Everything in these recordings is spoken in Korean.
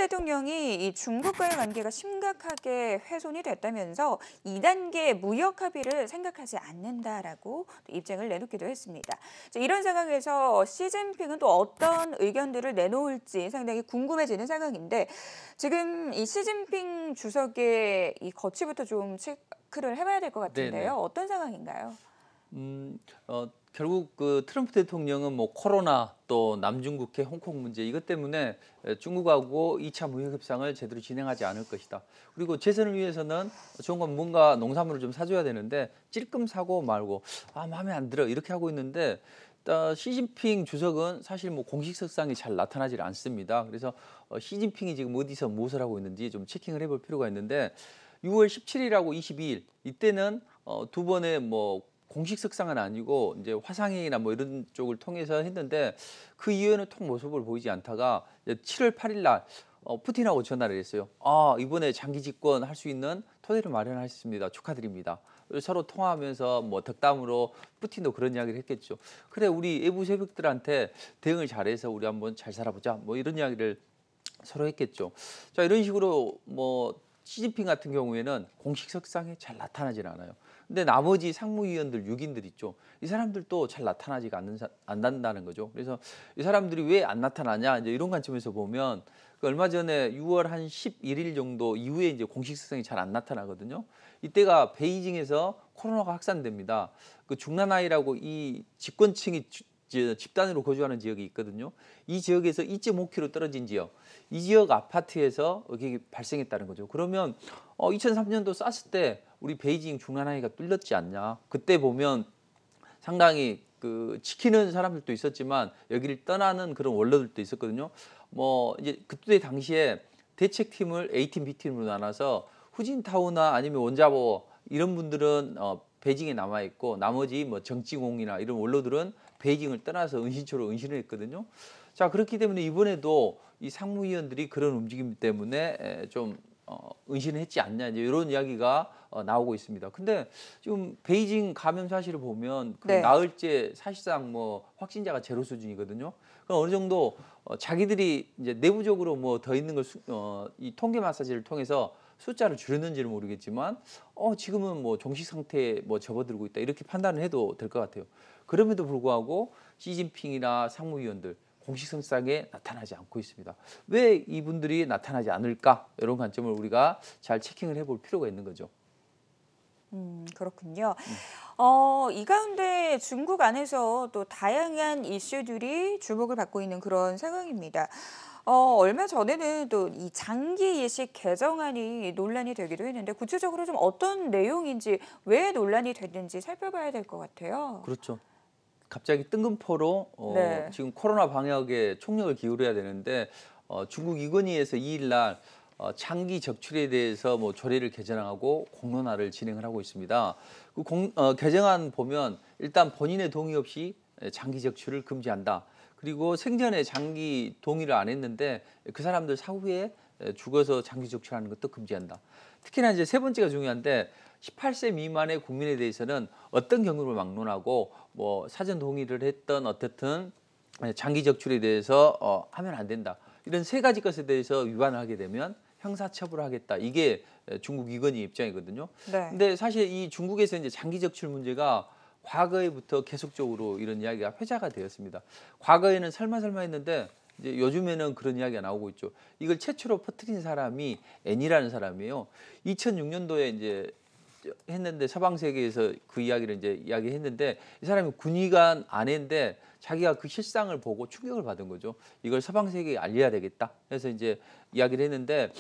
대통령이 이 중국과의 관계가 심각하게 훼손이 됐다면서 2단계 무역 합의를 생각하지 않는다라고 입장을 내놓기도 했습니다. 이런 상황에서 시진핑은 또 어떤 의견들을 내놓을지 상당히 궁금해지는 상황인데 지금 이 시진핑 주석의 이 거취부터 좀 체크를 해봐야 될 것 같은데요. 네네. 어떤 상황인가요? 결국 그 트럼프 대통령은 뭐 코로나 또 남중국해 홍콩 문제 이것 때문에 중국하고 2차 무역 협상을 제대로 진행하지 않을 것이다. 그리고 재선을 위해서는 좋은 건 뭔가 농산물을 좀 사줘야 되는데 찔끔 사고 말고 마음에 안 들어 이렇게 하고 있는데 시진핑 주석은 사실 뭐 공식 석상이 잘 나타나질 않습니다. 그래서 시진핑이 지금 어디서 무엇을 하고 있는지 좀 체킹을 해볼 필요가 있는데 6월 17일하고 22일 이때는 두 번의 뭐 공식 석상은 아니고 이제 화상회의나 뭐 이런 쪽을 통해서 했는데 그 이후에는 통 모습을 보이지 않다가 7월 8일 날 푸틴하고 전화를 했어요. 이번에 장기 집권 할 수 있는 토대를 마련하셨습니다. 축하드립니다. 서로 통화하면서 뭐 덕담으로 푸틴도 그런 이야기를 했겠죠. 그래 우리 외부 세력들한테 대응을 잘해서 우리 한번 잘 살아보자. 뭐 이런 이야기를 서로 했겠죠. 자 이런 식으로 뭐 시진핑 같은 경우에는 공식 석상에 잘 나타나질 않아요. 근데 나머지 상무위원들 6인들 있죠. 이 사람들도 잘 나타나지가 않는다는 거죠. 그래서 이 사람들이 왜 안 나타나냐 이제 이런 관점에서 보면 그 얼마 전에 6월 한 11일 정도 이후에 이제 공식 석상이 잘 안 나타나거든요. 이때가 베이징에서 코로나가 확산됩니다. 그 중나나이라고 이 집권층이 집단으로 거주하는 지역이 있거든요. 이 지역에서 2.5km 떨어진 지역, 이 지역 아파트에서 이게 발생했다는 거죠. 그러면 2003년도 사스 때 우리 베이징 중나나이가 뚫렸지 않냐. 그때 보면 상당히 그 지키는 사람들도 있었지만 여기를 떠나는 그런 원로들도 있었거든요. 뭐 이제 그때 당시에 대책팀을 A팀, B팀으로 나눠서 후진타오나 아니면 원자보 이런 분들은 베이징에 남아 있고 나머지 뭐 정치공이나 이런 원로들은 베이징을 떠나서 은신처로 은신을 했거든요. 자 그렇기 때문에 이번에도 이 상무위원들이 그런 움직임 때문에 좀 은신을 했지 않냐 이제 이런 이야기가 나오고 있습니다. 근데 지금 베이징 감염 사실을 보면 그 네. 나흘째 사실상 뭐 확진자가 제로 수준이거든요. 그럼 어느 정도 자기들이 이제 내부적으로 뭐 더 있는 걸 이 통계 마사지를 통해서 숫자를 줄였는지는 모르겠지만 지금은 뭐 종식 상태에 뭐 접어들고 있다 이렇게 판단을 해도 될 것 같아요. 그럼에도 불구하고 시진핑이나 상무위원들 공식 석상에 나타나지 않고 있습니다. 왜 이분들이 나타나지 않을까? 이런 관점을 우리가 잘 체킹을 해볼 필요가 있는 거죠. 그렇군요. 이 가운데 중국 안에서 또 다양한 이슈들이 주목을 받고 있는 그런 상황입니다. 얼마 전에는 또 이 장기 이식 개정안이 논란이 되기도 했는데 구체적으로 좀 어떤 내용인지 왜 논란이 됐는지 살펴봐야 될 것 같아요. 그렇죠. 갑자기 뜬금포로 네. 지금 코로나 방역에 총력을 기울여야 되는데 중국 이건희에서 2일 날 장기 적출에 대해서 뭐 조례를 개정하고 공론화를 진행을 하고 있습니다. 그 개정안 보면 일단 본인의 동의 없이 장기 적출을 금지한다. 그리고 생전에 장기 동의를 안 했는데 그 사람들 사후에 죽어서 장기 적출하는 것도 금지한다. 특히나 이제 세 번째가 중요한데 18세 미만의 국민에 대해서는 어떤 경우를 막론하고 뭐 사전 동의를 했던 어떻든 장기 적출에 대해서 하면 안 된다. 이런 세 가지 것에 대해서 위반을 하게 되면 형사처벌을 하겠다. 이게 중국 이건희 입장이거든요. 네. 근데 사실 이 중국에서 이제 장기 적출 문제가 과거에부터 계속적으로 이런 이야기가 회자가 되었습니다. 과거에는 설마 했는데 이제 요즘에는 그런 이야기가 나오고 있죠. 이걸 최초로 퍼뜨린 사람이 N이라는 사람이에요. 2006년도에 이제 했는데 서방 세계에서 그 이야기를 이제 이야기했는데 이 사람이 군의관 아내인데 자기가 그 실상을 보고 충격을 받은 거죠. 이걸 서방 세계에 알려야 되겠다. 그래서 이제 이야기를 했는데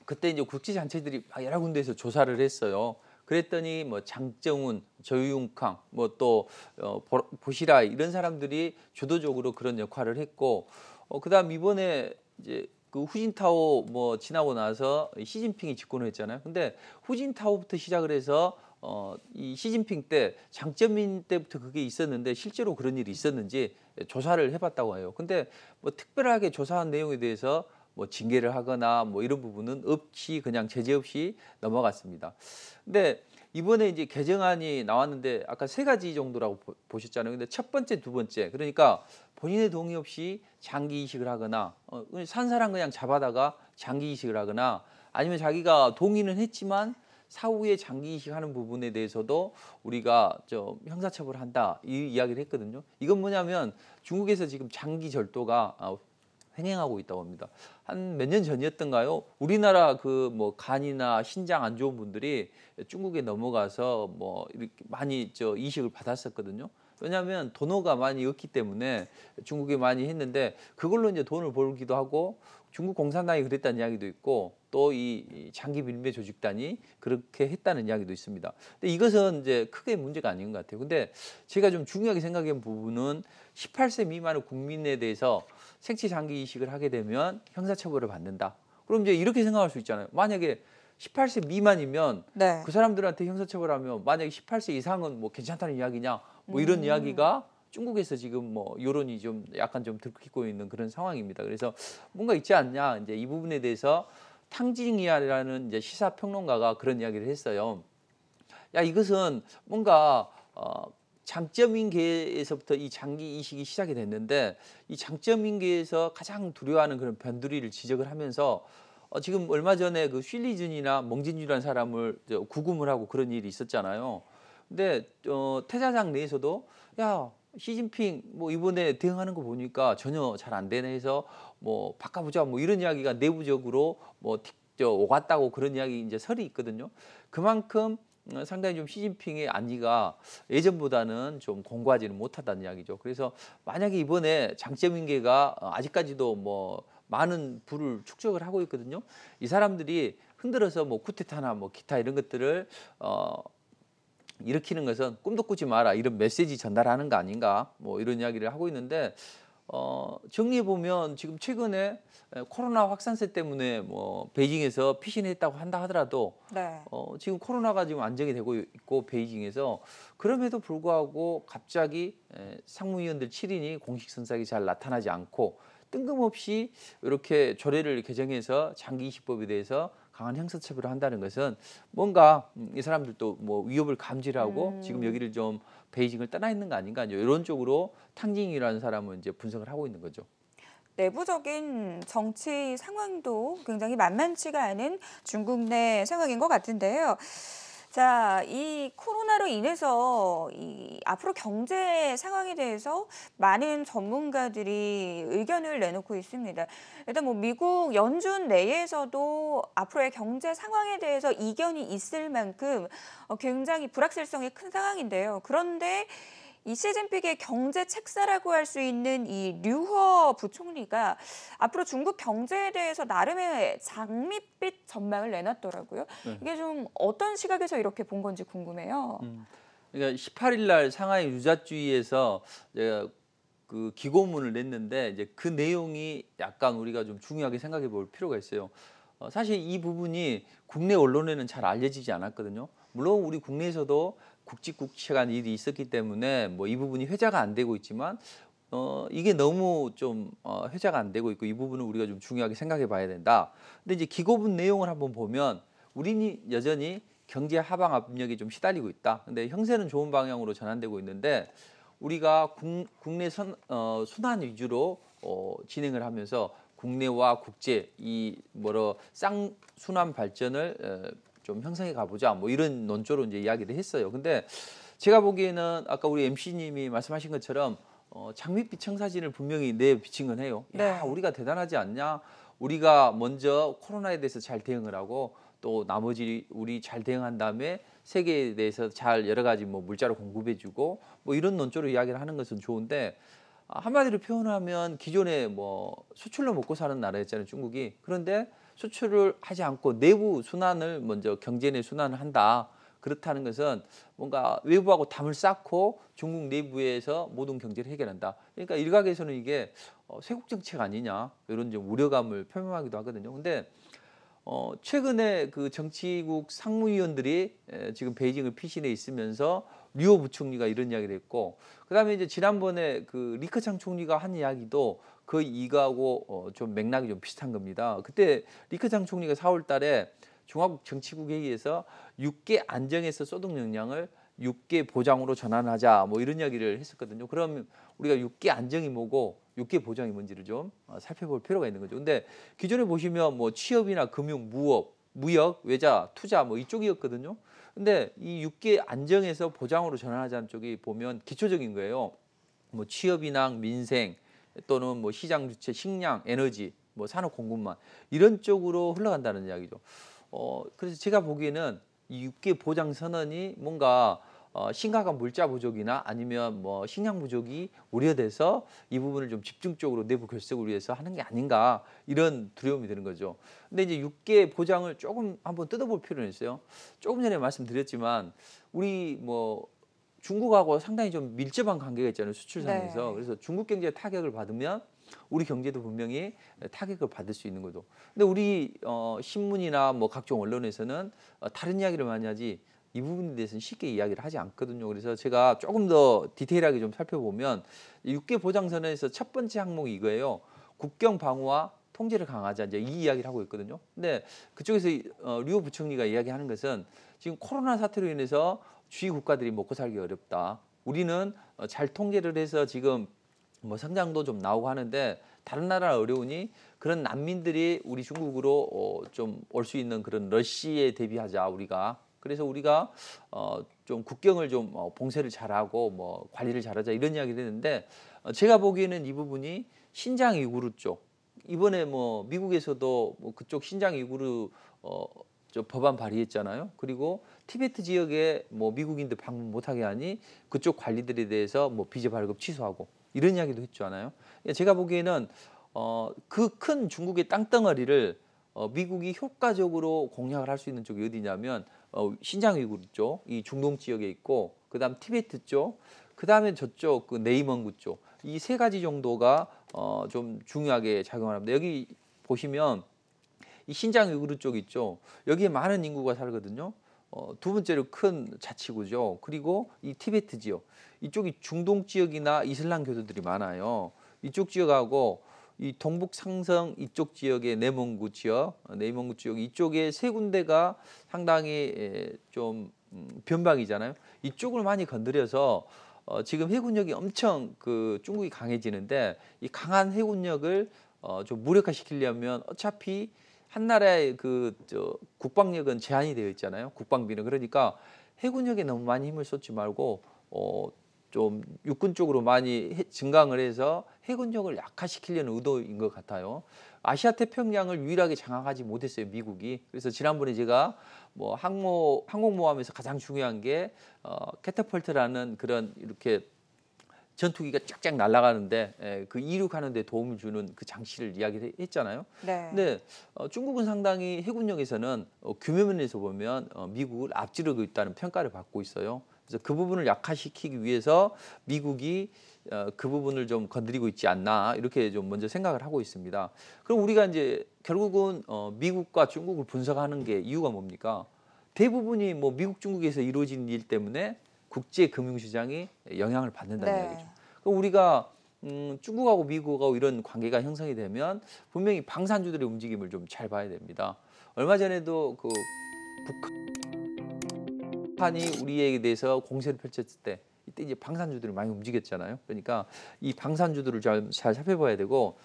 그때 이제 국제 단체들이 여러 군데에서 조사를 했어요. 그랬더니 뭐 장정훈, 저유융캉, 뭐 또 보시라이 이런 사람들이 주도적으로 그런 역할을 했고, 그다음 이번에 이제 그 후진타오 뭐 지나고 나서 시진핑이 집권을 했잖아요. 근데 후진타오부터 시작을 해서 이 시진핑 때 장쩌민 때부터 그게 있었는데 실제로 그런 일이 있었는지 조사를 해봤다고 해요. 근데 뭐 특별하게 조사한 내용에 대해서 뭐 징계를 하거나 뭐 이런 부분은 없이 그냥 제재 없이 넘어갔습니다. 근데 이번에 이제 개정안이 나왔는데 아까 세 가지 정도라고 보셨잖아요. 근데 첫 번째, 두 번째. 그러니까 본인의 동의 없이 장기 이식을 하거나 그냥 산 사람 그냥 잡아다가 장기 이식을 하거나 아니면 자기가 동의는 했지만 사후에 장기 이식하는 부분에 대해서도 우리가 형사처벌한다 이 이야기를 했거든요. 이건 뭐냐면 중국에서 지금 장기 절도가 횡행하고 있다고 합니다. 한 몇 년 전이었던가요? 우리나라 그 뭐 간이나 신장 안 좋은 분들이 중국에 넘어가서 뭐 이렇게 많이 이식을 받았었거든요. 왜냐하면 돈어가 많이 없기 때문에 중국에 많이 했는데 그걸로 이제 돈을 벌기도 하고 중국 공산당이 그랬다는 이야기도 있고 또 이 장기 밀매 조직단이 그렇게 했다는 이야기도 있습니다. 근데 이것은 이제 크게 문제가 아닌 것 같아요. 근데 제가 좀 중요하게 생각한 부분은 18세 미만의 국민에 대해서 생체 장기 이식을 하게 되면 형사처벌을 받는다. 그럼 이제 이렇게 생각할 수 있잖아요. 만약에 18세 미만이면 네. 그 사람들한테 형사처벌하면 만약에 18세 이상은 뭐 괜찮다는 이야기냐 뭐 이런 이야기가 중국에서 지금 뭐 여론이 좀 약간 좀 들끓고 있는 그런 상황입니다. 그래서 뭔가 있지 않냐 이제 이 부분에 대해서 탕징이야라는 이제 시사 평론가가 그런 이야기를 했어요. 야 이것은 뭔가 장점인계에서부터 이 장기 이식이 시작이 됐는데 이 장점인계에서 가장 두려워하는 그런 변두리를 지적을 하면서 지금 얼마 전에 그 슐리즌이나 멍진주라는 사람을 구금을 하고 그런 일이 있었잖아요. 근데 태자장 내에서도 야 시진핑 뭐 이번에 대응하는 거 보니까 전혀 잘 안 되네 해서 뭐 바꿔보자 뭐 이런 이야기가 내부적으로 뭐 오갔다고 그런 이야기 이제 설이 있거든요. 그만큼 상당히 좀 시진핑의 안위가 예전보다는 좀 공고하지는 못하다는 이야기죠. 그래서 만약에 이번에 장점인계가 아직까지도 뭐 많은 부를 축적을 하고 있거든요. 이 사람들이 흔들어서 뭐 쿠데타나 뭐 기타 이런 것들을 일으키는 것은 꿈도 꾸지 마라 이런 메시지 전달하는 거 아닌가 뭐 이런 이야기를 하고 있는데 정리해 보면 지금 최근에 코로나 확산세 때문에 뭐 베이징에서 피신했다고 한다 하더라도 네. 지금 코로나가 지금 안정이 되고 있고 베이징에서 그럼에도 불구하고 갑자기 상무위원들 7인이 공식 선상에 잘 나타나지 않고 뜬금없이 이렇게 조례를 개정해서 장기 이식법에 대해서 강한 형사처벌을 한다는 것은 뭔가 이 사람들도 뭐 위협을 감지를 하고 지금 여기를 좀 베이징을 떠나 있는 거 아닌가 이런 쪽으로 탕징이라는 사람은 이제 분석을 하고 있는 거죠. 내부적인 정치 상황도 굉장히 만만치가 않은 중국 내 상황인 것 같은데요. 자, 이 코로나로 인해서 이 앞으로 경제 상황에 대해서 많은 전문가들이 의견을 내놓고 있습니다. 일단 뭐 미국 연준 내에서도 앞으로의 경제 상황에 대해서 이견이 있을 만큼 굉장히 불확실성이 큰 상황인데요. 그런데 이 시진핑의 경제 책사라고 할 수 있는 이 류허 부총리가 앞으로 중국 경제에 대해서 나름의 장밋빛 전망을 내놨더라고요. 네. 이게 좀 어떤 시각에서 이렇게 본 건지 궁금해요. 그러니까 18일 날 상하이 유자주의에서 제가 그 기고문을 냈는데 이제 그 내용이 약간 우리가 좀 중요하게 생각해 볼 필요가 있어요. 사실 이 부분이 국내 언론에는 잘 알려지지 않았거든요. 물론 우리 국내에서도 굵직굵직한 일이 있었기 때문에 뭐 이 부분이 회자가 안 되고 있지만 이게 너무 좀 회자가 안 되고 있고 이 부분은 우리가 좀 중요하게 생각해 봐야 된다. 근데 이제 기고문 내용을 한번 보면 우리는 여전히 경제 하방 압력이 좀 시달리고 있다. 근데 형세는 좋은 방향으로 전환되고 있는데 우리가 국내 순환 위주로 진행을 하면서 국내와 국제 이 쌍순환 발전을 좀 형성해 가보자 뭐 이런 논조로 이제 이야기를 했어요. 근데 제가 보기에는 아까 우리 MC님이 말씀하신 것처럼 장밋빛 청사진을 분명히 내비친 건 해요. 야, 네. 우리가 대단하지 않냐? 우리가 먼저 코로나에 대해서 잘 대응을 하고 또 나머지 우리 잘 대응한 다음에 세계에 대해서 잘 여러 가지 뭐 물자를 공급해주고 뭐 이런 논조로 이야기를 하는 것은 좋은데 한마디로 표현하면 기존에 뭐 수출로 먹고 사는 나라였잖아요, 중국이. 그런데 수출을 하지 않고 내부 순환을 먼저 경제 내 순환을 한다. 그렇다는 것은 뭔가 외부하고 담을 쌓고 중국 내부에서 모든 경제를 해결한다. 그러니까 일각에서는 이게 쇄국 정책 아니냐 이런 좀 우려감을 표명하기도 하거든요. 근데 최근에 그 정치국 상무위원들이 지금 베이징을 피신해 있으면서 류호 부총리가 이런 이야기를 했고 그다음에 이제 지난번에 그 리커창 총리가 한 이야기도 그 이거하고 좀 맥락이 좀 비슷한 겁니다. 그때 리커창 총리가 4월 달에 중화국 정치국회의에서 6개 안정에서 소득 역량을 6개 보장으로 전환하자 뭐 이런 이야기를 했었거든요. 그럼 우리가 6개 안정이 뭐고 6개 보장이 뭔지를 좀 살펴볼 필요가 있는 거죠. 근데 기존에 보시면 뭐 취업이나 금융, 무역, 외자, 투자 뭐 이쪽이었거든요. 근데 이 6개 안정에서 보장으로 전환하자는 쪽이 보면 기초적인 거예요. 뭐 취업이나 민생 또는 뭐 시장 주체, 식량, 에너지, 뭐 산업 공급망 이런 쪽으로 흘러간다는 이야기죠. 그래서 제가 보기에는 이 6개 보장 선언이 뭔가 심각한 물자 부족이나 아니면 뭐 식량 부족이 우려돼서 이 부분을 좀 집중적으로 내부 결석을 위해서 하는 게 아닌가 이런 두려움이 드는 거죠. 근데 이제 6개 보장을 조금 한번 뜯어볼 필요는 있어요. 조금 전에 말씀드렸지만 우리 뭐 중국하고 상당히 좀 밀접한 관계가 있잖아요. 수출상에서. 네. 그래서 중국 경제에 타격을 받으면 우리 경제도 분명히 타격을 받을 수 있는 거죠. 근데 우리 신문이나 뭐 각종 언론에서는 다른 이야기를 많이 하지 이 부분에 대해서는 쉽게 이야기를 하지 않거든요. 그래서 제가 조금 더 디테일하게 좀 살펴보면 6개 보장선언에서 첫 번째 항목이 이거예요. 국경 방어와 통제를 강화하자 이제 이 이야기를 하고 있거든요. 근데 그쪽에서 류호 부총리가 이야기하는 것은 지금 코로나 사태로 인해서 주위 국가들이 먹고 살기 어렵다. 우리는 잘 통제를 해서 지금 뭐 성장도 좀 나오고 하는데 다른 나라 어려우니 그런 난민들이 우리 중국으로 좀 올 수 있는 그런 러시에 대비하자 우리가. 그래서 우리가 좀 국경을 좀 봉쇄를 잘하고 뭐 관리를 잘하자 이런 이야기를 했는데 제가 보기에는 이 부분이 신장 위구르 쪽 이번에 뭐 미국에서도 뭐 그쪽 신장 위구르 저 법안 발의했잖아요. 그리고 티베트 지역에 뭐 미국인들 방문 못하게 하니 그쪽 관리들에 대해서 뭐 비자 발급 취소하고 이런 이야기도 했잖아요. 제가 보기에는 그 큰 중국의 땅덩어리를 미국이 효과적으로 공략을 할 수 있는 쪽이 어디냐면 신장 위구르 쪽, 이 중동 지역에 있고 그다음 티베트 쪽, 그다음에 저쪽 그 네이멍구 쪽 이 세 가지 정도가 좀 중요하게 작용을 합니다. 여기 보시면 이 신장 위구르 쪽 있죠. 여기에 많은 인구가 살거든요. 두 번째로 큰 자치구죠. 그리고 이 티베트 지역. 이쪽이 중동 지역이나 이슬람 교도들이 많아요. 이쪽 지역하고 이 동북 상성 이쪽 지역의 내몽구 지역, 내몽구 지역 이쪽에 세 군데가 상당히 좀 변방이잖아요. 이쪽을 많이 건드려서 지금 해군력이 엄청 그 중국이 강해지는데 이 강한 해군력을 좀 무력화시키려면 어차피 한 나라의 그 국방력은 제한이 되어 있잖아요. 국방비는 그러니까 해군력에 너무 많이 힘을 쏟지 말고 좀 육군 쪽으로 많이 증강을 해서 해군력을 약화시키려는 의도인 것 같아요. 아시아 태평양을 유일하게 장악하지 못했어요, 미국이. 그래서 지난번에 제가 뭐 항공모함에서 가장 중요한 게 캐터펄트라는 그런 이렇게 전투기가 쫙쫙 날아가는데 그 이륙하는 데 도움을 주는 그 장치를 이야기를 했잖아요. 네. 근데 중국은 상당히 해군력에서는 규모면에서 보면 미국을 앞지르고 있다는 평가를 받고 있어요. 그래서 그 부분을 약화시키기 위해서 미국이 그 부분을 좀 건드리고 있지 않나 이렇게 좀 먼저 생각을 하고 있습니다. 그럼 우리가 이제 결국은 미국과 중국을 분석하는 게 이유가 뭡니까? 대부분이 뭐 미국 중국에서 이루어지는 일 때문에 국제 금융시장이 영향을 받는다는 네. 이야기죠. 그럼 우리가 중국하고 미국하고 이런 관계가 형성이 되면 분명히 방산주들의 움직임을 좀 잘 봐야 됩니다. 얼마 전에도 그 북한이 우리에 대해서 공세를 펼쳤을 때 이때 이제 방산주들이 많이 움직였잖아요. 그러니까 이 방산주들을 잘 살펴봐야 되고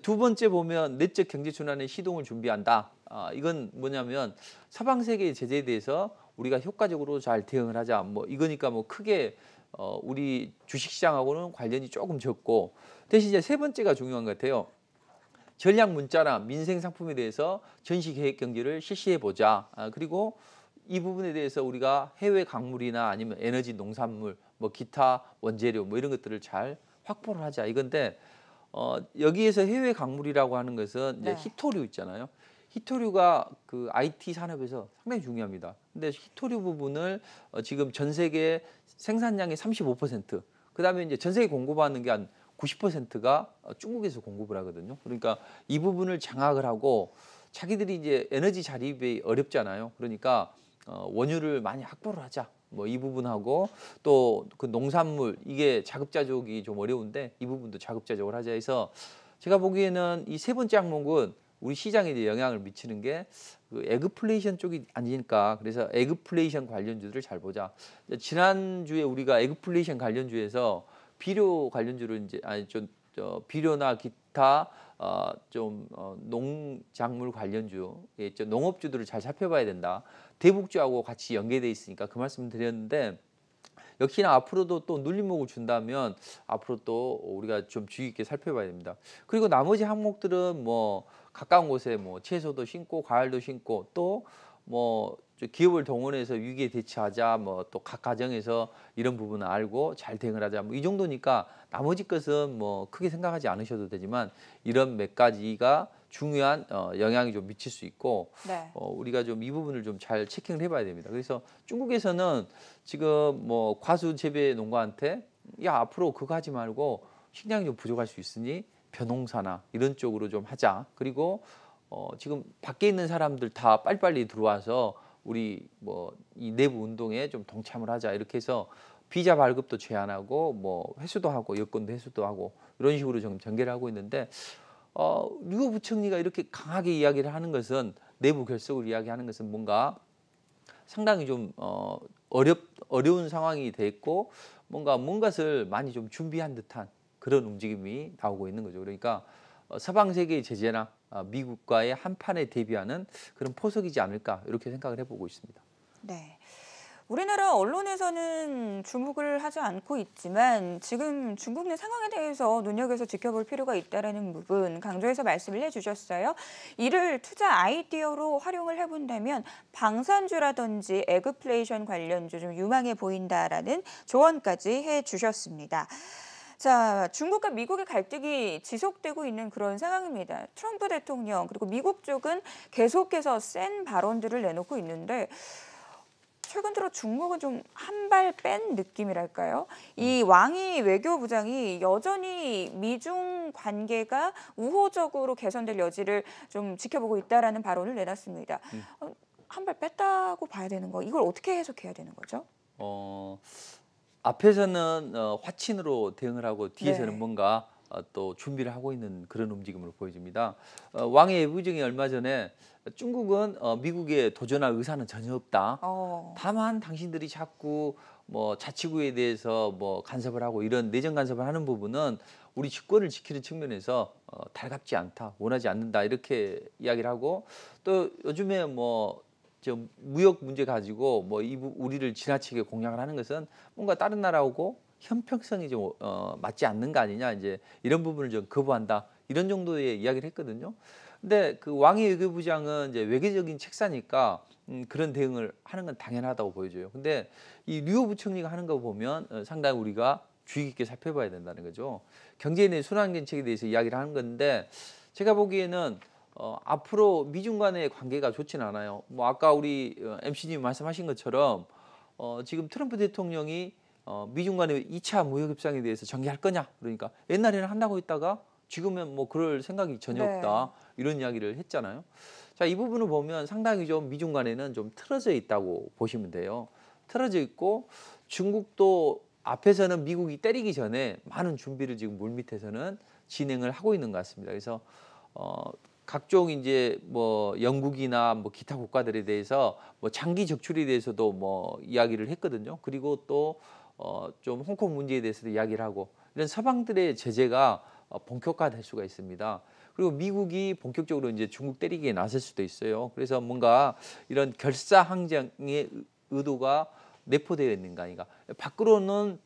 두 번째 보면 내적 경제 순환의 시동을 준비한다. 이건 뭐냐면 서방 세계의 제재에 대해서 우리가 효과적으로 잘 대응을 하자. 뭐 이거니까 뭐 크게 우리 주식시장하고는 관련이 조금 적고 대신 이제 세 번째가 중요한 것 같아요. 전략 문자나 민생 상품에 대해서 전시 계획 경제를 실시해 보자. 그리고 이 부분에 대해서 우리가 해외 광물이나 아니면 에너지, 농산물, 뭐 기타 원재료 뭐 이런 것들을 잘 확보를 하자 이건데 여기에서 해외 광물이라고 하는 것은 이제 네. 희토류 있잖아요. 희토류가 그 IT 산업에서 상당히 중요합니다. 근데 희토류 부분을 지금 전 세계 생산량의 35%, 그다음에 이제 전 세계 공급하는 게 한 90%가 중국에서 공급을 하거든요. 그러니까 이 부분을 장악을 하고 자기들이 이제 에너지 자립이 어렵잖아요. 그러니까 원유를 많이 확보를 하자. 뭐 이 부분하고 또 그 농산물 이게 자급자족이 좀 어려운데 이 부분도 자급자족을 하자 해서 제가 보기에는 이 세 번째 항목은 우리 시장에 이제 영향을 미치는 게 그 에그플레이션 쪽이 아닐까. 그래서 에그플레이션 관련주들을 잘 보자. 지난주에 우리가 에그플레이션 관련주에서 비료 관련주를 이제 아니 좀 비료나 기타 농작물 관련주, 예, 농업주들을 잘 살펴봐야 된다. 대북주하고 같이 연계돼 있으니까 그 말씀 드렸는데 역시나 앞으로도 또 눌림목을 준다면 앞으로 또 우리가 좀 주의 깊게 살펴봐야 됩니다. 그리고 나머지 항목들은 뭐 가까운 곳에 뭐 채소도 심고 과일도 심고 또 뭐 기업을 동원해서 위기에 대처하자 뭐 또 각 가정에서 이런 부분을 알고 잘 대응을 하자 뭐 이 정도니까 나머지 것은 뭐 크게 생각하지 않으셔도 되지만 이런 몇 가지가 중요한 영향이 좀 미칠 수 있고 네. 우리가 좀 이 부분을 좀 잘 체킹을 해봐야 됩니다. 그래서 중국에서는 지금 뭐 과수 재배 농가한테 야 앞으로 그거 하지 말고 식량이 좀 부족할 수 있으니 벼농사나 이런 쪽으로 좀 하자. 그리고 지금 밖에 있는 사람들 다 빨리빨리 들어와서 우리 뭐 이 내부 운동에 좀 동참을 하자. 이렇게 해서 비자 발급도 제한하고 뭐 회수도 하고 여권도 회수도 하고 이런 식으로 좀 전개를 하고 있는데 류 부총리가 이렇게 강하게 이야기를 하는 것은 내부 결석을 이야기하는 것은 뭔가 상당히 좀 어려운 상황이 됐고 뭔가를 많이 좀 준비한 듯한 그런 움직임이 나오고 있는 거죠. 그러니까 서방 세계의 제재나 미국과의 한판에 대비하는 그런 포석이지 않을까 이렇게 생각을 해보고 있습니다. 네. 우리나라 언론에서는 주목을 하지 않고 있지만 지금 중국 내 상황에 대해서 눈여겨서 지켜볼 필요가 있다는 부분 강조해서 말씀을 해주셨어요. 이를 투자 아이디어로 활용을 해본다면 방산주라든지 에그플레이션 관련주 좀 유망해 보인다라는 조언까지 해주셨습니다. 자, 중국과 미국의 갈등이 지속되고 있는 그런 상황입니다. 트럼프 대통령 그리고 미국 쪽은 계속해서 센 발언들을 내놓고 있는데 최근 들어 중국은 좀 한 발 뺀 느낌이랄까요? 이 왕이 외교부장이 여전히 미중 관계가 우호적으로 개선될 여지를 좀 지켜보고 있다라는 발언을 내놨습니다. 한 발 뺐다고 봐야 되는 거, 이걸 어떻게 해석해야 되는 거죠? 어, 앞에서는 화친으로 대응을 하고 뒤에서는 네. 뭔가 또 준비를 하고 있는 그런 움직임으로 보여집니다. 왕의 예부증이 얼마 전에 중국은 미국에 도전할 의사는 전혀 없다. 어, 다만 당신들이 자꾸 뭐 자치구에 대해서 뭐 간섭을 하고 이런 내정 간섭을 하는 부분은 우리 주권을 지키는 측면에서 달갑지 않다, 원하지 않는다 이렇게 이야기를 하고 또 요즘에 뭐 저 무역 문제 가지고 뭐 우리를 지나치게 공략을 하는 것은 뭔가 다른 나라하고 형평성이 좀 맞지 않는 거 아니냐 이제 이런 부분을 좀 거부한다 이런 정도의 이야기를 했거든요. 근데 그 왕의 외교부장은 이제 외교적인 책사니까 그런 대응을 하는 건 당연하다고 보여져요. 근데 이 류호 부총리가 하는 거 보면 상당히 우리가 주의 깊게 살펴봐야 된다는 거죠. 경제에 대한 순환경책에 대해서 이야기를 하는 건데 제가 보기에는 앞으로 미중 간의 관계가 좋지는 않아요. 뭐 아까 우리 MC님 말씀하신 것처럼 지금 트럼프 대통령이 미중 간의 2차 무역 협상에 대해서 전개할 거냐? 그러니까 옛날에는 한다고 했다가 지금은 뭐 그럴 생각이 전혀 네. 없다. 이런 이야기를 했잖아요. 자, 이 부분을 보면 상당히 좀 미중 간에는 좀 틀어져 있다고 보시면 돼요. 틀어져 있고 중국도 앞에서는 미국이 때리기 전에 많은 준비를 지금 물밑에서는 진행을 하고 있는 것 같습니다. 그래서 각종 이제 뭐 영국이나 뭐 기타 국가들에 대해서 뭐 장기 적출에 대해서도 뭐 이야기를 했거든요. 그리고 또 좀 홍콩 문제에 대해서도 이야기를 하고 이런 서방들의 제재가 본격화될 수가 있습니다. 그리고 미국이 본격적으로 이제 중국 때리기에 나설 수도 있어요. 그래서 뭔가 이런 결사항쟁의 의도가 내포되어 있는 거 아닌가. 밖으로는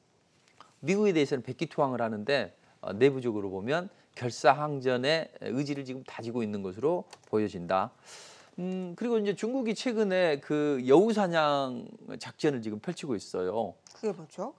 미국에 대해서는 백기투항을 하는데 내부적으로 보면 결사항전의 의지를 지금 다지고 있는 것으로 보여진다. 그리고 이제 중국이 최근에 그 여우사냥 작전을 지금 펼치고 있어요. 그게 뭐죠?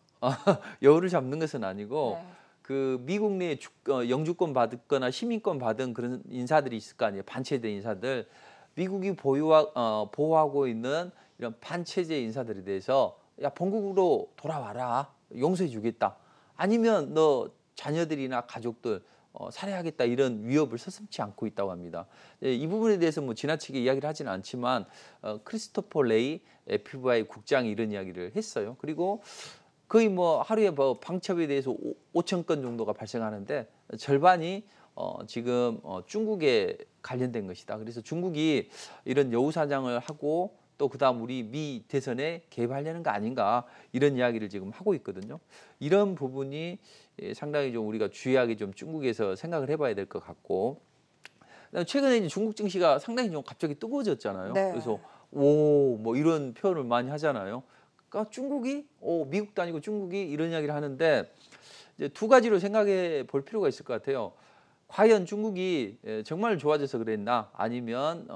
여우를 잡는 것은 아니고 네. 그 미국 내에 영주권 받거나 시민권 받은 그런 인사들이 있을 거 아니에요. 반체제 인사들. 미국이 보호하고 있는 이런 반체제 인사들에 대해서 야 본국으로 돌아와라. 용서해 주겠다. 아니면 너 자녀들이나 가족들 살해하겠다 이런 위협을 서슴지 않고 있다고 합니다. 예, 이 부분에 대해서 뭐 지나치게 이야기를 하지는 않지만 크리스토퍼 레이 FBI 국장이 이런 이야기를 했어요. 그리고 거의 뭐 하루에 뭐 방첩에 대해서 5천 건 정도가 발생하는데 절반이 지금 중국에 관련된 것이다. 그래서 중국이 이런 여우 사냥을 하고 또 그다음 우리 미 대선에 개입하려는 거 아닌가 이런 이야기를 지금 하고 있거든요. 이런 부분이 상당히 좀 우리가 주의하게 좀 중국에서 생각을 해봐야 될 것 같고 최근에 이제 중국 증시가 상당히 좀 갑자기 뜨거워졌잖아요. 네. 그래서 오 뭐 이런 표현을 많이 하잖아요. 그러니까 중국이 미국도 아니고 중국이 이런 이야기를 하는데 이제 두 가지로 생각해 볼 필요가 있을 것 같아요. 과연 중국이 정말 좋아져서 그랬나 아니면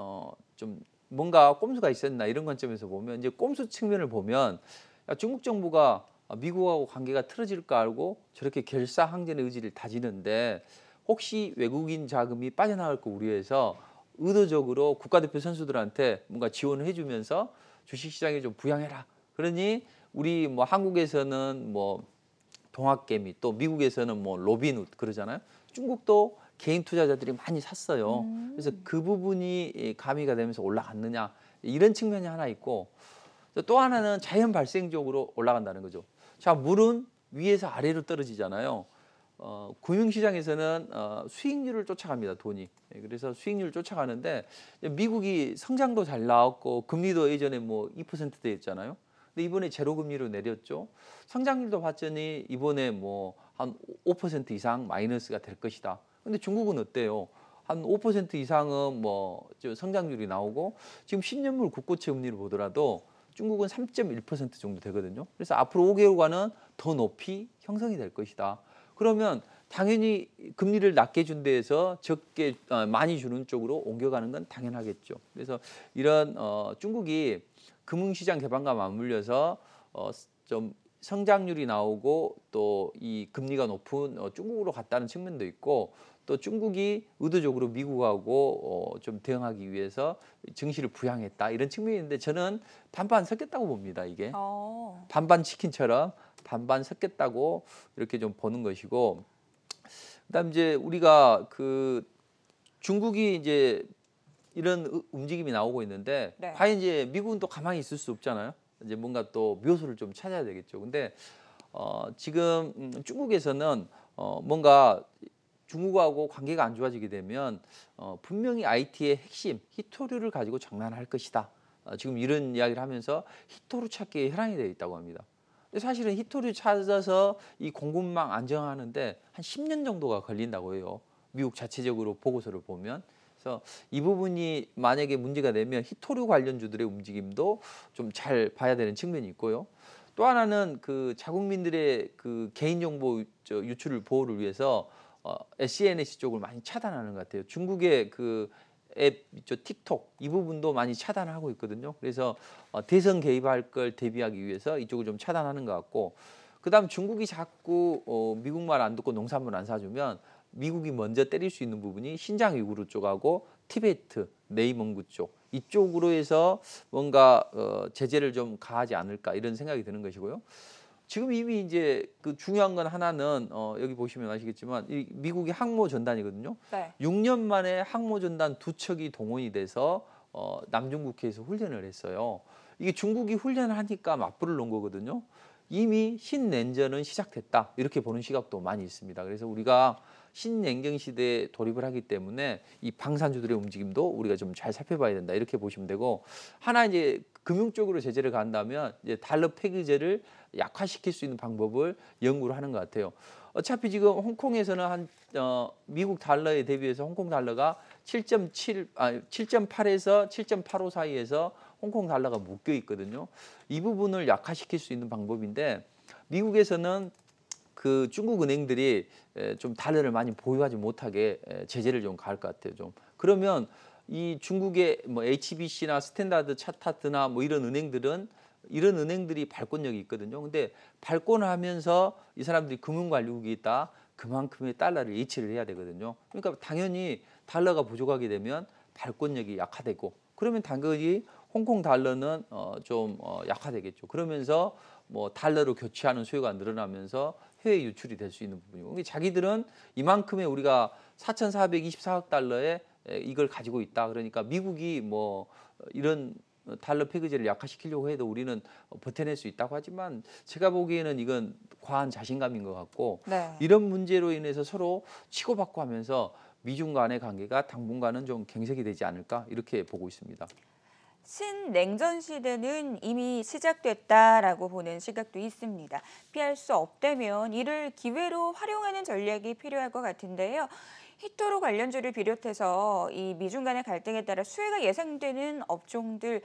좀 뭔가 꼼수가 있었나 이런 관점에서 보면 이제 꼼수 측면을 보면 중국 정부가 미국하고 관계가 틀어질까 알고 저렇게 결사항전의 의지를 다지는데 혹시 외국인 자금이 빠져나갈 거 우려해서 의도적으로 국가대표 선수들한테 뭔가 지원을 해주면서 주식시장에 좀 부양해라. 그러니 우리 뭐 한국에서는 뭐 동학개미 또 미국에서는 뭐 로빈훗 그러잖아요. 중국도 개인 투자자들이 많이 샀어요. 그래서 그 부분이 가미가 되면서 올라갔느냐 이런 측면이 하나 있고 또 하나는 자연 발생적으로 올라간다는 거죠. 자, 물은 위에서 아래로 떨어지잖아요. 금융시장에서는 수익률을 쫓아갑니다, 돈이. 그래서 수익률을 쫓아가는데 미국이 성장도 잘 나왔고 금리도 예전에 뭐 2%대였잖아요. 근데 이번에 제로 금리로 내렸죠. 성장률도 봤더니 이번에 뭐 한 5% 이상 마이너스가 될 것이다. 근데 중국은 어때요? 한 5% 이상은 뭐 성장률이 나오고 지금 10년물 국고채 금리를 보더라도 중국은 3.1% 정도 되거든요. 그래서 앞으로 5개월간은 더 높이 형성이 될 것이다. 그러면 당연히 금리를 낮게 준 데에서 적게 많이 주는 쪽으로 옮겨가는 건 당연하겠죠. 그래서 이런 중국이 금융시장 개방과 맞물려서 좀 성장률이 나오고 또 이 금리가 높은 중국으로 갔다는 측면도 있고 또 중국이 의도적으로 미국하고 좀 대응하기 위해서 증시를 부양했다 이런 측면이 있는데 저는 반반 섞였다고 봅니다. 이게 어. 반반 치킨처럼 반반 섞였다고 이렇게 좀 보는 것이고 그다음 이제 우리가 그 중국이 이제 이런 움직임이 나오고 있는데 네. 과연 이제 미국은 또 가만히 있을 수 없잖아요. 이제 뭔가 또 묘수를 좀 찾아야 되겠죠. 근데 지금 중국에서는 뭔가 중국하고 관계가 안 좋아지게 되면 분명히 IT의 핵심 히토류를 가지고 장난할 것이다. 지금 이런 이야기를 하면서 히토류 찾기에 혈안이 되어 있다고 합니다. 근데 사실은 히토류 찾아서 이 공급망 안정하는데 한 10년 정도가 걸린다고 해요. 미국 자체적으로 보고서를 보면. 그래서 이 부분이 만약에 문제가 되면 히토류 관련주들의 움직임도 좀 잘 봐야 되는 측면이 있고요. 또 하나는 그 자국민들의 그 개인정보 유출을 보호를 위해서 SNS 쪽을 많이 차단하는 것 같아요. 중국의 그 앱 있죠, 틱톡 이 부분도 많이 차단하고 있거든요. 그래서 대선 개입할 걸 대비하기 위해서 이쪽을 좀 차단하는 것 같고, 그다음 중국이 자꾸 미국 말 안 듣고 농산물 안 사주면 미국이 먼저 때릴 수 있는 부분이 신장 위구르 쪽하고 티베트, 내이몽고 쪽 이쪽으로 해서 뭔가 제재를 좀 가하지 않을까 이런 생각이 드는 것이고요. 지금 이미 이제 그 중요한 건 하나는 여기 보시면 아시겠지만 이 미국이 항모 전단이거든요. 네. 6년 만에 항모 전단 두 척이 동원이 돼서 남중국해에서 훈련을 했어요. 이게 중국이 훈련을 하니까 맞불을 놓은 거거든요. 이미 신냉전은 시작됐다 이렇게 보는 시각도 많이 있습니다. 그래서 우리가 신냉전 시대에 돌입을 하기 때문에 이 방산주들의 움직임도 우리가 좀 잘 살펴봐야 된다 이렇게 보시면 되고, 하나 이제 금융 쪽으로 제재를 간다면 이제 달러 폐기제를 약화시킬 수 있는 방법을 연구를 하는 것 같아요. 어차피 지금 홍콩에서는 한 미국 달러에 대비해서 홍콩 달러가 7.8에서 7.85 사이에서 홍콩 달러가 묶여 있거든요. 이 부분을 약화시킬 수 있는 방법인데 미국에서는 그 중국 은행들이 좀 달러를 많이 보유하지 못하게 제재를 좀 가할 것 같아요. 좀 그러면 이 중국의 뭐 HBC나 스탠다드 차타트나 뭐 이런 은행들이 발권력이 있거든요. 근데 발권을 하면서 이 사람들이 금융관리국이 있다. 그만큼의 달러를 예치를 해야 되거든요. 그러니까 당연히 달러가 부족하게 되면 발권력이 약화되고 그러면 당연히 홍콩 달러는 좀 약화되겠죠. 그러면서 뭐 달러로 교체하는 수요가 늘어나면서 해외 유출이 될 수 있는 부분이고 자기들은 이만큼의 우리가 4,424억 달러에 이걸 가지고 있다. 그러니까 미국이 뭐 이런 달러 폐기제를 약화시키려고 해도 우리는 버텨낼 수 있다고 하지만 제가 보기에는 이건 과한 자신감인 것 같고 네. 이런 문제로 인해서 서로 치고받고 하면서 미중 간의 관계가 당분간은 좀 경색이 되지 않을까 이렇게 보고 있습니다. 신냉전 시대는 이미 시작됐다라고 보는 시각도 있습니다. 피할 수 없다면 이를 기회로 활용하는 전략이 필요할 것 같은데요. 히토로 관련주를 비롯해서 이 미중 간의 갈등에 따라 수혜가 예상되는 업종들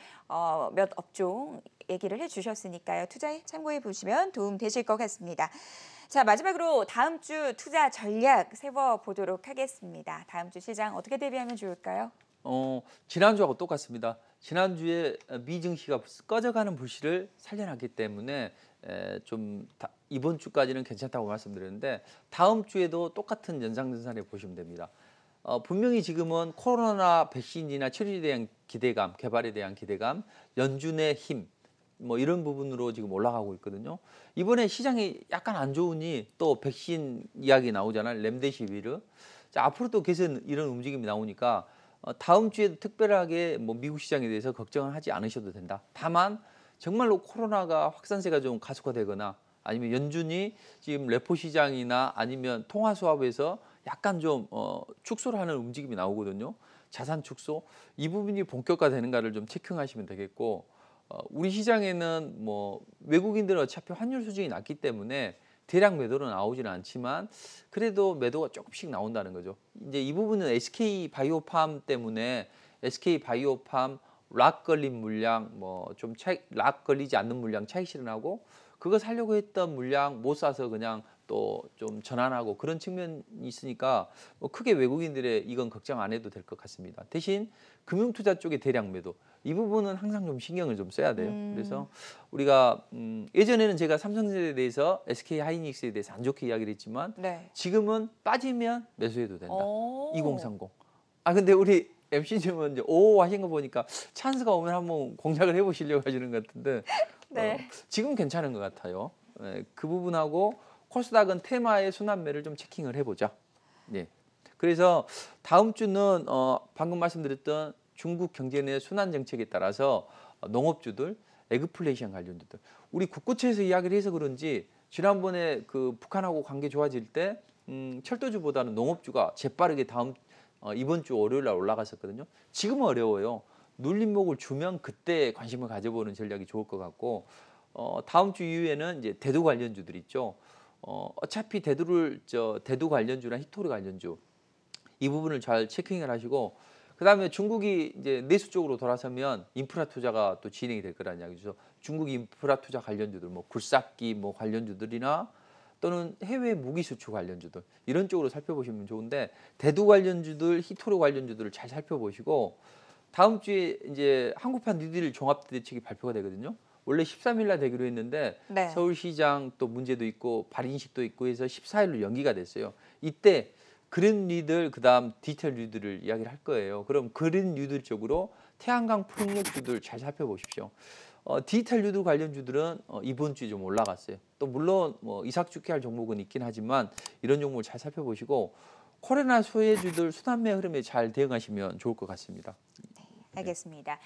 몇 업종 얘기를 해주셨으니까요. 투자에 참고해 보시면 도움 되실 것 같습니다. 자, 마지막으로 다음 주 투자 전략 세워보도록 하겠습니다. 다음 주 시장 어떻게 대비하면 좋을까요? 지난주하고 똑같습니다. 지난주에 미증시가 꺼져가는 불씨를 살려놨기 때문에 이번 주까지는 괜찮다고 말씀드렸는데 다음 주에도 똑같은 연상전선에 보시면 됩니다. 분명히 지금은 코로나 백신이나 치료에 대한 기대감, 개발에 대한 기대감, 연준의 힘, 뭐 이런 부분으로 지금 올라가고 있거든요. 이번에 시장이 약간 안 좋으니 또 백신 이야기 나오잖아요. 렘데시비르. 자, 앞으로도 계속 이런 움직임이 나오니까 다음 주에도 특별하게 뭐 미국 시장에 대해서 걱정을 하지 않으셔도 된다. 다만 정말로 코로나가 확산세가 좀 가속화되거나 아니면 연준이 지금 레포 시장이나 아니면 통화 수합에서 약간 좀 축소를 하는 움직임이 나오거든요. 자산 축소 이 부분이 본격화되는가를 좀 체크하시면 되겠고 우리 시장에는 뭐 외국인들은 어차피 환율 수준이 낮기 때문에 대량 매도로 나오지는 않지만 그래도 매도가 조금씩 나온다는 거죠. 이제 이 부분은 SK 바이오팜 때문에 SK 바이오팜 락 걸린 물량 뭐 좀 락 걸리지 않는 물량 차익 실현하고 그거 살려고 했던 물량 못 사서 그냥 또 좀 전환하고 그런 측면이 있으니까 뭐 크게 외국인들의 이건 걱정 안 해도 될 것 같습니다. 대신 금융투자 쪽의 대량 매도 이 부분은 항상 좀 신경을 좀 써야 돼요. 그래서 우리가 예전에는 제가 삼성전자에 대해서 SK 하이닉스에 대해서 안 좋게 이야기를 했지만 네. 지금은 빠지면 매수해도 된다. 오. 2030. 근데 우리 MC님은 이제 오 하신 거 보니까 찬스가 오면 한번 공략을 해보시려고 하시는 것 같은데 네. 지금 괜찮은 것 같아요. 그 부분하고 코스닥은 테마의 순환매를 좀 체킹을 해보자. 예. 그래서 다음 주는 방금 말씀드렸던 중국 경제 내 순환 정책에 따라서 농업주들, 에그플레이션 관련주들 우리 국고채에서 이야기를 해서 그런지 지난번에 그 북한하고 관계 좋아질 때 철도주보다는 농업주가 재빠르게 이번 주 월요일 날 올라갔었거든요. 지금은 어려워요. 눌림목을 주면 그때 관심을 가져보는 전략이 좋을 것 같고 다음 주 이후에는 이제 대두 관련주들 있죠. 어차피 대두 관련주나 히토리 관련주 이 부분을 잘 체킹을 하시고 그다음에 중국이 이제 내수 쪽으로 돌아서면 인프라 투자가 또 진행이 될 거라는 이야기죠. 중국 인프라 투자 관련주들 뭐 굴삭기 뭐 관련주들이나 또는 해외 무기 수출 관련주들 이런 쪽으로 살펴보시면 좋은데 대두 관련주들, 히토리 관련주들을 잘 살펴보시고 다음 주에 이제 한국판 뉴딜 종합대책이 발표가 되거든요. 원래 13일 날 되기로 했는데 네. 서울시장 또 문제도 있고 발인식도 있고 해서 14일로 연기가 됐어요. 이때 그린 뉴딜 그다음 디테일 뉴딜을 이야기를 할 거예요. 그럼 그린 뉴딜 쪽으로 태양광 풍력주들 잘 살펴보십시오. 디지털 뉴딜 관련주들은 이번 주에 좀 올라갔어요. 또 물론 뭐 이삭죽해할 종목은 있긴 하지만 이런 종목을 잘 살펴보시고 코로나 소외주들 순환매 흐름에 잘 대응하시면 좋을 것 같습니다. 알겠습니다.